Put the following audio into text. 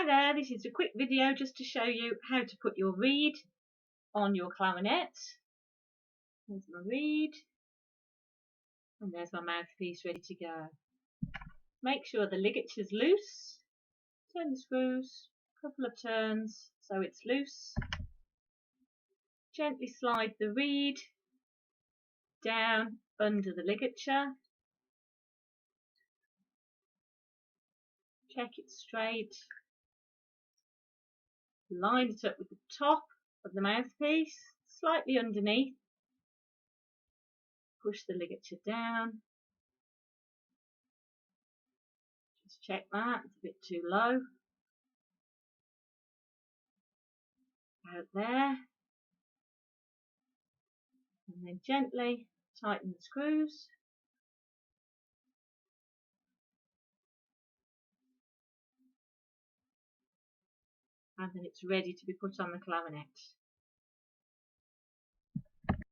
Hi there, this is a quick video just to show you how to put your reed on your clarinet. There's my reed and there's my mouthpiece ready to go. Make sure the ligature's loose, turn the screws a couple of turns so it's loose. Gently slide the reed down under the ligature. Check it straight. Line it up with the top of the mouthpiece, slightly underneath. Push the ligature down. Just check that, it's a bit too low. Out there. And then gently tighten the screws. And then it's ready to be put on the clarinet.